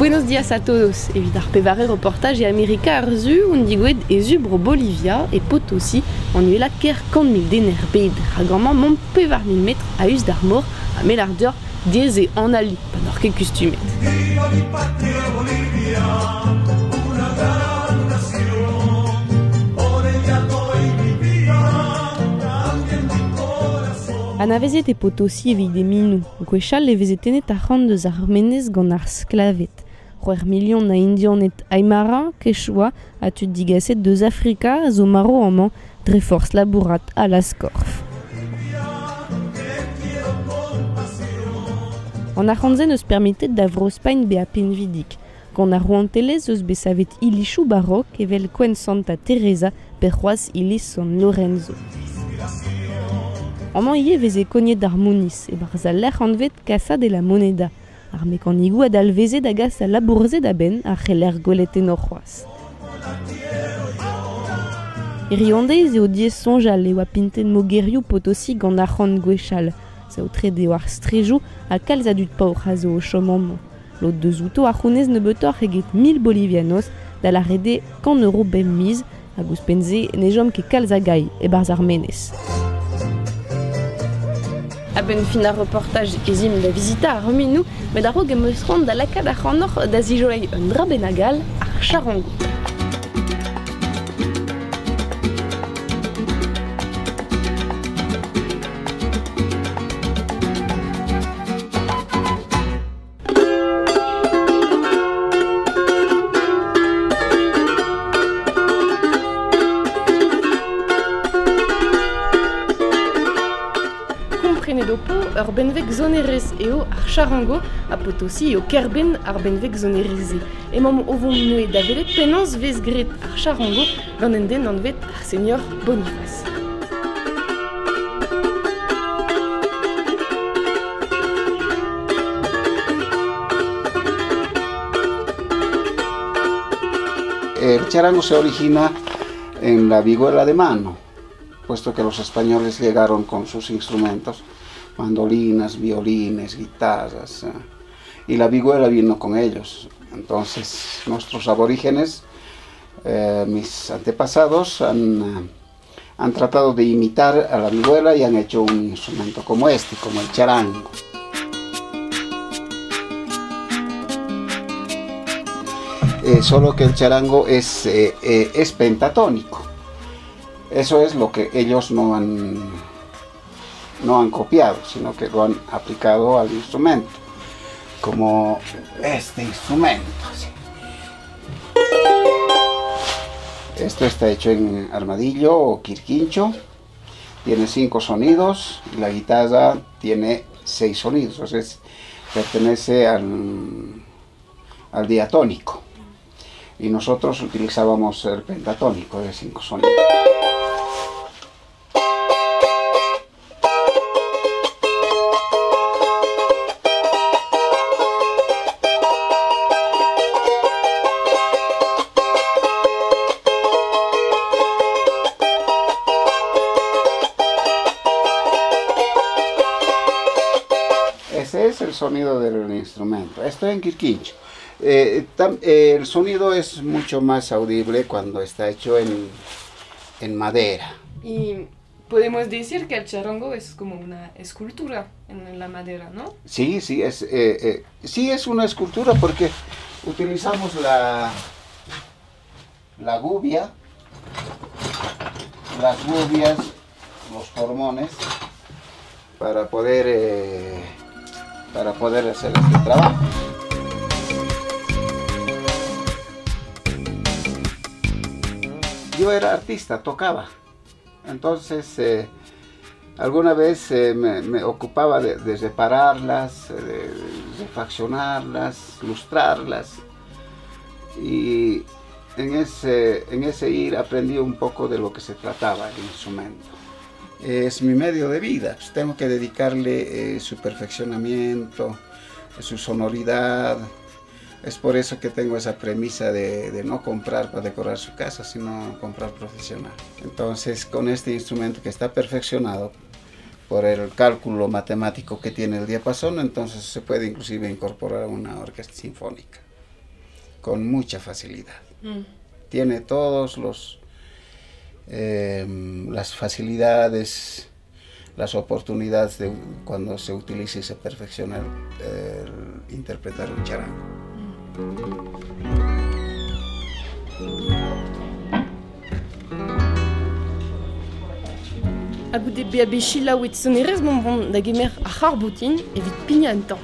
Buenos días a todos. Evidar pevare reportage e Amerika arzu un digwed ezu bro Bolivia e Potosí on uela ker 100.000 d'enerbed ragamañ mont pevar 1000 metr a us d'ar a melardeur diez e an ali, panor ket kustumet. An a vezet e Potosí evit de minou, gwechal e vezet tenet a c'hant deus ar menez gant ar sklavet. C'hwer milion na indianet Aymara, Quechua, a tud digaset deus Afrika zo maro amman dre forz labourat a laskorf. An ar c'hantzen eus permitet da vrospain be a penvidik, gant ar rouantelez eus be savet ilichou barok evel Quen Santa Teresa per c'hoaz iliz San Lorenzo. Amman ie veze kognet d'ar moniz, e bar zal lec'h an vet kasa de la moneda, ar mekanigou ad alveze da gas a labourze da ben ar c'heller gwelet enor c'hoaz. E riondeiz eo diez sonjal e oa pinten mogerioù Potosí gant ar c'hant gwechal, saotre deo ar strejou a kalz a dud paour a zo o chom amman. Lot deus outo ar c'hounez ne betor eget 1000 bolivianos da la rede 100 euro bem miz, hag ouz penze ne jom ket kalz a gai e barz ar menez. A ben fin ar reportage ezim da vizita ar reminou, met a-raok em eus c'hant da lakad ar c'hanoc'h da zijoleiñ un dra benagal ar charango. Dopo ur benveg zonerez eo ar charango a Potosí eo kerben ar benveg zonereze. Emam ovon noe da velet penans vez gret ar charango gant en den an vet ar seigneur Boniface. El charango se origina en la vihuela de mano, puesto que los españoles llegaron con sus instrumentos, mandolinas, violines, guitarras, y la vihuela vino con ellos. Entonces nuestros aborígenes, mis antepasados, han tratado de imitar a la vihuela y han hecho un instrumento como este, como el charango. Solo que el charango es pentatónico. Eso es lo que ellos no han copiado, sino que lo han aplicado al instrumento, como este instrumento. ¿Sí? Esto está hecho en armadillo o quirquincho, tiene 5 sonidos y la guitarra tiene 6 sonidos, entonces pertenece al diatónico. Y nosotros utilizábamos el pentatónico de 5 sonidos. Ese es el sonido del instrumento. Esto en quirquincho. El sonido es mucho más audible cuando está hecho en madera. Y podemos decir que el charango es como una escultura en la madera, ¿no? Sí, sí es una escultura porque utilizamos la gubia, las gubias, los formones para poder hacer este trabajo. Yo era artista, tocaba, entonces alguna vez me ocupaba de repararlas, de refaccionarlas, lustrarlas, y en ese ir aprendí un poco de lo que se trataba el instrumento. Es mi medio de vida, pues tengo que dedicarle su perfeccionamiento, su sonoridad. Es por eso que tengo esa premisa de no comprar para decorar su casa, sino comprar profesional. Entonces, con este instrumento que está perfeccionado por el cálculo matemático que tiene el diapasón, entonces se puede inclusive incorporar a una orquesta sinfónica. con mucha facilidad. Tiene todos las facilidades, las oportunidades de cuando se utiliza y se perfecciona el interpretar el charango. A goude be a bechila oet sonerez bon da gemer a c'harbotin evit pigna an tamm.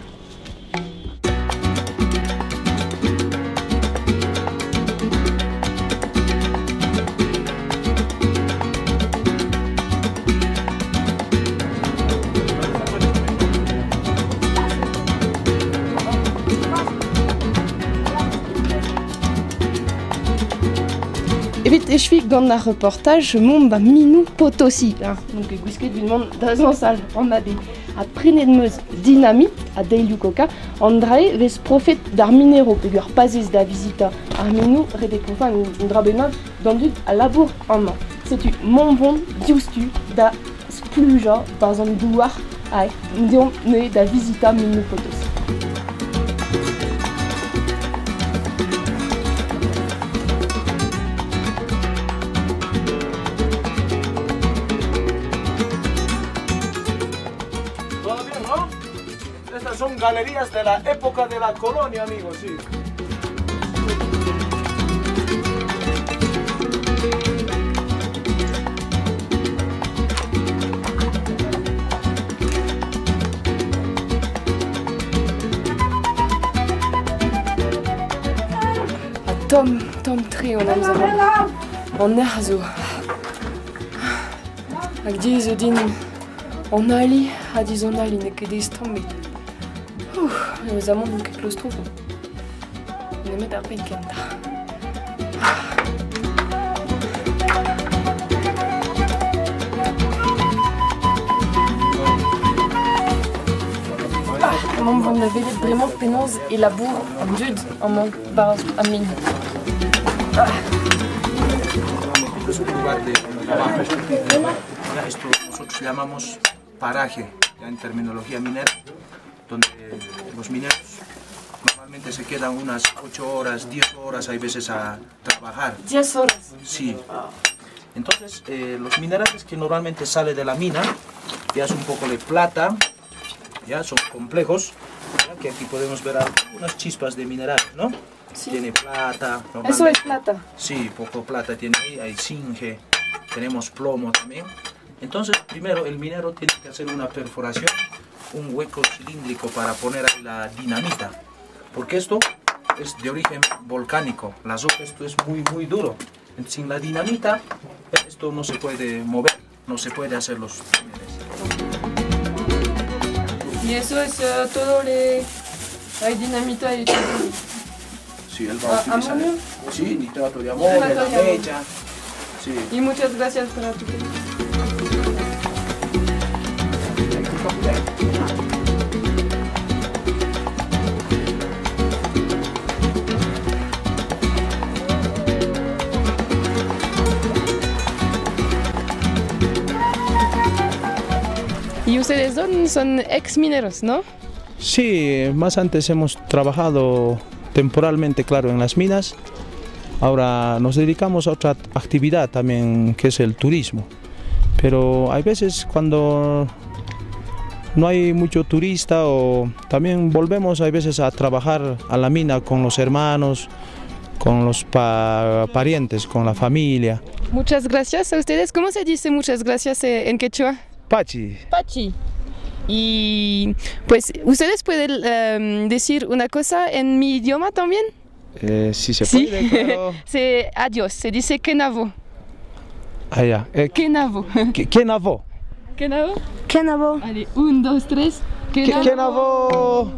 Evit echvig gant ar reportage mont ba minou Potosi. Donc e gwisket vin mont da zañsal an ma be. A prenet meuz dinamit a deilioù koka an drae vez profet d'ar minero peogwir pazez da visita ar minou redek enfin un drabenat dandut a labour an man. Setu monbon diouztu da spluja par an douar a deon ne da visita minou Potosi. Estas son galerías de la época de la colonia, amigos, sí. Tom tre on am zaman. On er zo. Hag dizo din on ali a dizon ali ne ket ez tammit. Eus zaman n'on ket klaustrofob. Nemet ar pen kenta. Mam vant da velet bremañ pennoz e labour an dud an man baraz am min. Es un lugar de trabajo. Esto nosotros llamamos paraje, ya en terminología minera, donde los mineros normalmente se quedan unas 8 horas, 10 horas, hay veces a trabajar. 10 horas. Sí. Entonces, los minerales que normalmente sale de la mina, ya es un poco de plata, ya son complejos, ¿ya? Que aquí podemos ver unas chispas de minerales, ¿no? Sí. Tiene plata. Eso es plata. Sí, poco plata tiene ahí, hay zinc, tenemos plomo también. Entonces, primero el minero tiene que hacer una perforación, un hueco cilíndrico para poner ahí la dinamita, porque esto es de origen volcánico, esto es muy duro. Sin la dinamita, esto no se puede mover, no se puede hacer los túneles. Y eso es todo la dinamita y todo. Sí, él va a utilizar. ¿Amonio? Sí, nitrato de amonio, la mecha. Sí. Y muchas gracias por tu tiempo. Y ustedes son ex mineros, ¿no? Sí, más antes hemos trabajado temporalmente, claro, en las minas. Ahora nos dedicamos a otra actividad también, que es el turismo. Pero hay veces cuando no hay mucho turista o también volvemos hay veces a trabajar a la mina con los hermanos, con los parientes, con la familia. Muchas gracias a ustedes. ¿Cómo se dice muchas gracias en quechua? Pachi. Pachi. Y pues, ¿ustedes pueden decir una cosa en mi idioma también? Sí se puede, pero... Adiós, se dice kenavo. Ah, ya. Kenavo. Kenavo. Kenavo. Kenavo. Allez, 1, 2, 3. Kenavo.